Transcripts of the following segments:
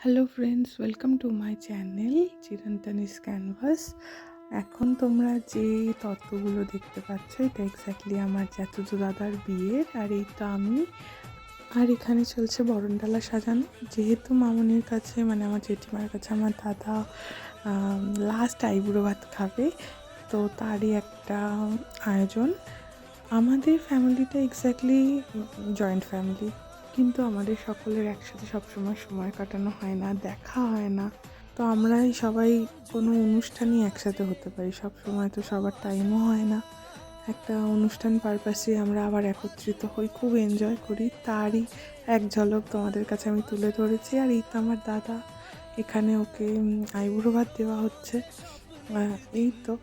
Hello friends, welcome to my channel Chirantani's canvas. এখন তোমরা যে তত্ত্বগুলো দেখতে পাচ্ছ এটা এক্স্যাক্টলি আমার চাচুতো দাদার বিয়ের। আর এই তো আমি, আর এখানে চলছে বরণডালা সাজানো। যেহেতু মামনির কাছে মানে আমার জেঠিমার কাছে আমার দাদা লাস্ট আইবুড়ো ভাত খাবে, তো তারই একটা আয়োজন। আমাদের ফ্যামিলিটা এক্স্যাক্টলি জয়েন্ট ফ্যামিলি, কিন্তু আমাদের সকলের একসাথে সবসময় সময় কাটানো হয় না, দেখা হয় না। তো আমরাই সবাই কোনো অনুষ্ঠানই একসাথে হতে পারি, সব সময় তো সবার টাইমও হয় না। একটা অনুষ্ঠান পারপাসে আমরা আবার একত্রিত হই, খুব এনজয় করি। তারই এক ঝলক তোমাদের কাছে আমি তুলে ধরেছি। আর এই তো আমার দাদা, এখানে ওকে আইবুড়ো ভাত দেওয়া হচ্ছে। এই তো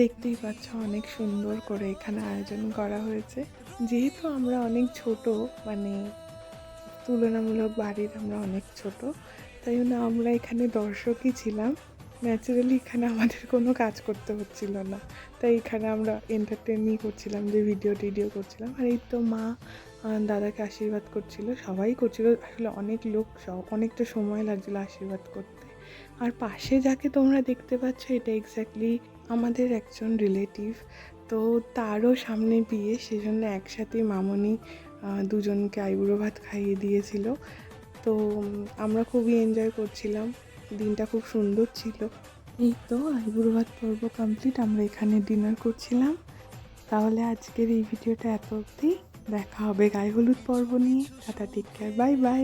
দেখতেই পাচ্ছ অনেক সুন্দর করে এখানে আয়োজন করা হয়েছে। যেহেতু আমরা অনেক ছোট, মানে তুলনামূলক বাড়ির আমরা অনেক ছোট, তাই জন্য আমরা এখানে দর্শকই ছিলাম। ন্যাচারালি এখানে আমাদের কোনো কাজ করতে হচ্ছিল না, তাই এখানে আমরা এন্টারটেনই করছিলাম, যে ভিডিও টিডিও করছিলাম। আর এই তো মা দাদাকে আশীর্বাদ করছিল, সবাই করছিল আসলে, অনেক লোক, সব অনেকটা সময় লাগছিলো আশীর্বাদ করতে। আর পাশে যাকে তোমরা দেখতে পাচ্ছ এটা এক্স্যাক্টলি আমাদের একজন রিলেটিভ। তো তারও সামনে বিয়ে, সেজন্য একসাথেই মামনি দুজনকে আইবুড়ো ভাত খাইয়ে দিয়েছিল। তো আমরা খুবই এনজয় করছিলাম, দিনটা খুব সুন্দর ছিল। এই তো আইবুড়ো ভাত পর্ব কমপ্লিট, আমরা এখানে ডিনার করছিলাম। তাহলে আজকের এই ভিডিওটা এত অবধি, দেখা হবে গায়ে হলুদ পর্ব নিয়ে। Tata, take care, bye by.